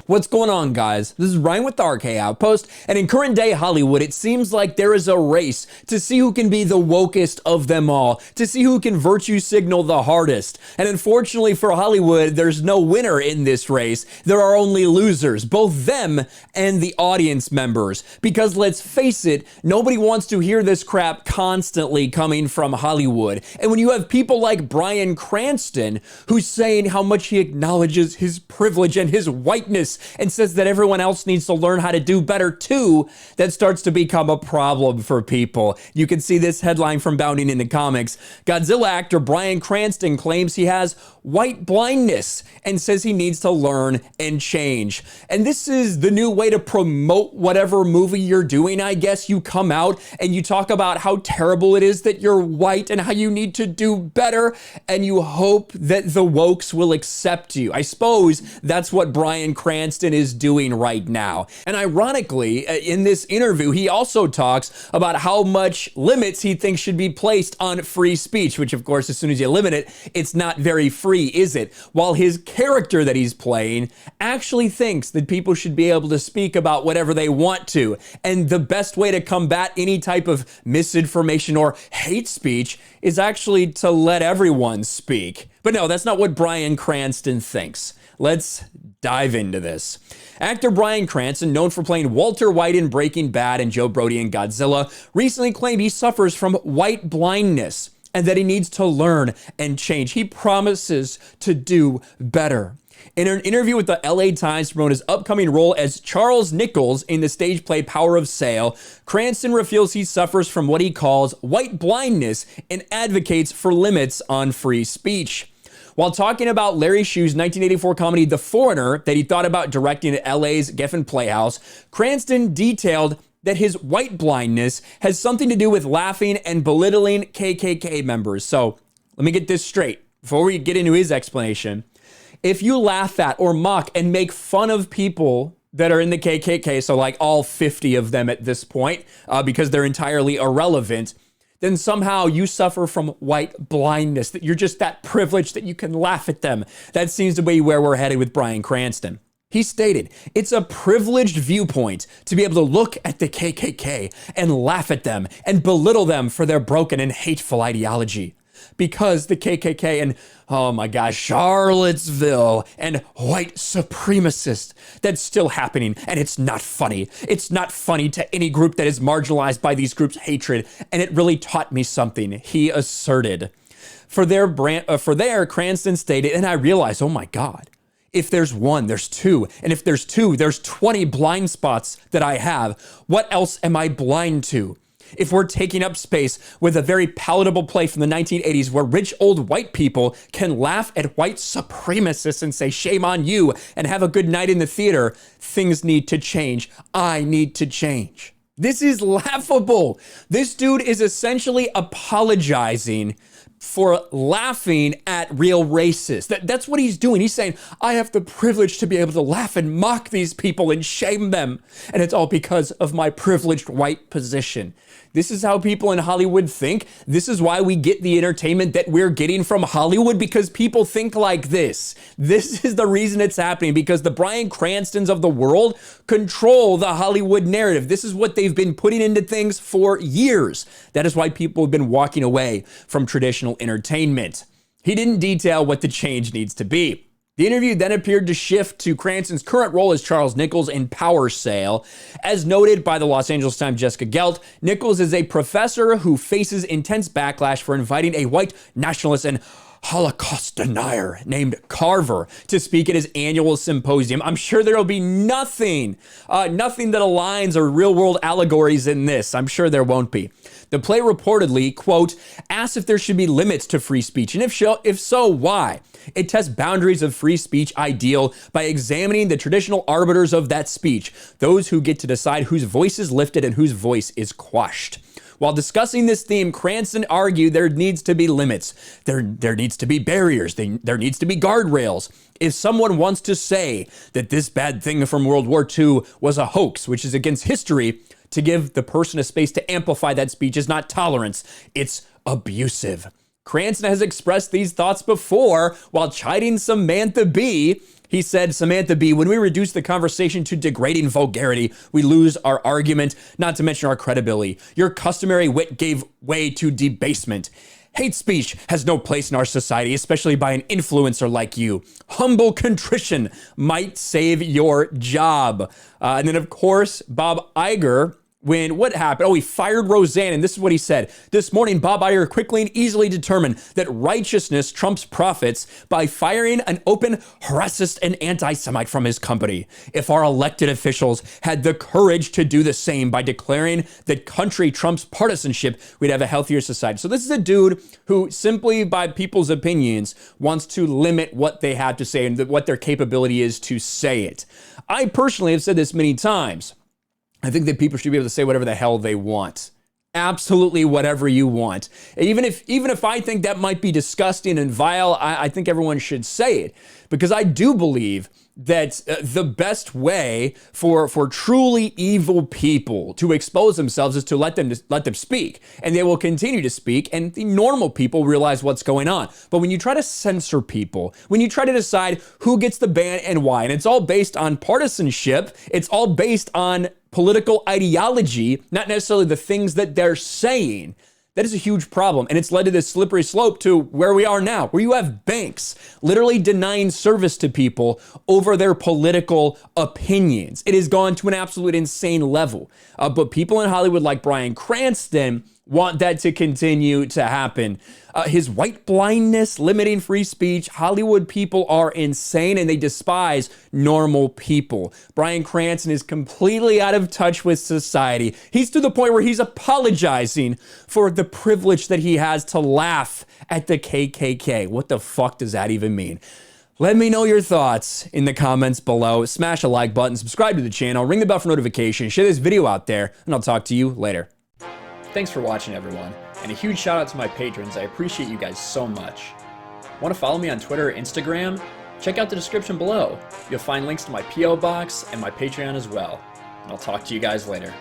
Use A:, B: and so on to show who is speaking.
A: What's going on, guys? This is Ryan with the RK Outpost, and in current day Hollywood, it seems like there is a race to see who can be the wokest of them all, to see who can virtue signal the hardest. And unfortunately for Hollywood, there's no winner in this race. There are only losers, both them and the audience members. Because let's face it, nobody wants to hear this crap constantly coming from Hollywood. And when you have people like Bryan Cranston, who's saying how much he acknowledges his privilege and his whiteness, and says that everyone else needs to learn how to do better too, that starts to become a problem for people. You can see this headline from Bounding into Comics. Godzilla actor Bryan Cranston claims he has white blindness and says he needs to learn and change. And this is the new way to promote whatever movie you're doing, I guess. You come out and you talk about how terrible it is that you're white and how you need to do better, and you hope that the wokes will accept you. I suppose that's what Bryan Cranston is doing right now. And ironically, in this interview, he also talks about how much limits he thinks should be placed on free speech, which of course, as soon as you limit it, it's not very free, is it? While his character that he's playing actually thinks that people should be able to speak about whatever they want to. And the best way to combat any type of misinformation or hate speech is actually to let everyone speak. But no, that's not what Bryan Cranston thinks. Let's dive into this. Actor Bryan Cranston, known for playing Walter White in Breaking Bad and Joe Brody in Godzilla, recently claimed he suffers from white blindness and that he needs to learn and change. He promises to do better. In an interview with the LA Times to promote his upcoming role as Charles Nichols in the stage play Power of Sale, Cranston reveals he suffers from what he calls white blindness and advocates for limits on free speech. While talking about Larry Shue's 1984 comedy The Foreigner that he thought about directing at LA's Geffen Playhouse, Cranston detailed that his white blindness has something to do with laughing and belittling KKK members. So let me get this straight before we get into his explanation. If you laugh at or mock and make fun of people that are in the KKK, so like all 50 of them at this point, because they're entirely irrelevant, then somehow you suffer from white blindness, that you're just that privileged that you can laugh at them. That seems to be where we're headed with Bryan Cranston. He stated, it's a privileged viewpoint to be able to look at the KKK and laugh at them and belittle them for their broken and hateful ideology. Because the KKK and, oh my gosh, Charlottesville and white supremacists, that's still happening, and it's not funny. It's not funny to any group that is marginalized by these groups' hatred, and it really taught me something, he asserted. For there, Cranston stated, and I realized, oh my God, if there's one, there's two, and if there's two, there's 20 blind spots that I have. What else am I blind to? If we're taking up space with a very palatable play from the 1980s where rich old white people can laugh at white supremacists and say, shame on you, and have a good night in the theater, things need to change. I need to change. This is laughable. This dude is essentially apologizing for laughing at real racists. That's what he's doing. He's saying, I have the privilege to be able to laugh and mock these people and shame them. And it's all because of my privileged white position. This is how people in Hollywood think. This is why we get the entertainment that we're getting from Hollywood, because people think like this. This is the reason it's happening, because the Bryan Cranstons of the world control the Hollywood narrative. This is what they've been putting into things for years. That is why people have been walking away from traditional entertainment. He didn't detail what the change needs to be. The interview then appeared to shift to Cranston's current role as Charles Nichols in Power Sale. As noted by the Los Angeles Times' Jessica Gelt, Nichols is a professor who faces intense backlash for inviting a white nationalist and Holocaust denier named Carver to speak at his annual symposium. I'm sure there'll be nothing that aligns or real world allegories in this. I'm sure there won't be. The play reportedly, quote, asks if there should be limits to free speech, and if so, why? It tests boundaries of free speech ideal by examining the traditional arbiters of that speech, those who get to decide whose voice is lifted and whose voice is quashed. While discussing this theme, Cranston argued there needs to be limits. There needs to be barriers. There needs to be guardrails. If someone wants to say that this bad thing from World War II was a hoax, which is against history, to give the person a space to amplify that speech is not tolerance, it's abusive. Cranston has expressed these thoughts before while chiding Samantha Bee He said, Samantha B, when we reduce the conversation to degrading vulgarity, we lose our argument, not to mention our credibility. Your customary wit gave way to debasement. Hate speech has no place in our society, especially by an influencer like you. Humble contrition might save your job. And then, of course, Bob Iger, when what happened? Oh, he fired Roseanne, and this is what he said. This morning, Bob Iger quickly and easily determined that righteousness trumps profits by firing an open racist and anti-Semite from his company. If our elected officials had the courage to do the same by declaring that country trumps partisanship, we'd have a healthier society. So this is a dude who simply by people's opinions wants to limit what they have to say and what their capability is to say it. I personally have said this many times. I think that people should be able to say whatever the hell they want. Absolutely whatever you want. Even if I think that might be disgusting and vile, I think everyone should say it. Because I do believe that the best way for truly evil people to expose themselves is to let them speak. And they will continue to speak, and the normal people realize what's going on. But when you try to censor people, when you try to decide who gets the ban and why, and it's all based on partisanship, it's all based on political ideology, not necessarily the things that they're saying, that is a huge problem. And it's led to this slippery slope to where we are now, where you have banks literally denying service to people over their political opinions. It has gone to an absolute insane level. But people in Hollywood like Bryan Cranston want that to continue to happen. His white blindness, limiting free speech. Hollywood people are insane and they despise normal people. Bryan Cranston is completely out of touch with society. He's to the point where he's apologizing for the privilege that he has to laugh at the KKK. What the fuck does that even mean? Let me know your thoughts in the comments below. Smash a like button, subscribe to the channel, ring the bell for notifications, share this video out there, and I'll talk to you later. Thanks for watching, everyone, and a huge shout out to my patrons. I appreciate you guys so much. Want to follow me on Twitter or Instagram? Check out the description below. You'll find links to my P.O. box and my Patreon as well. And I'll talk to you guys later.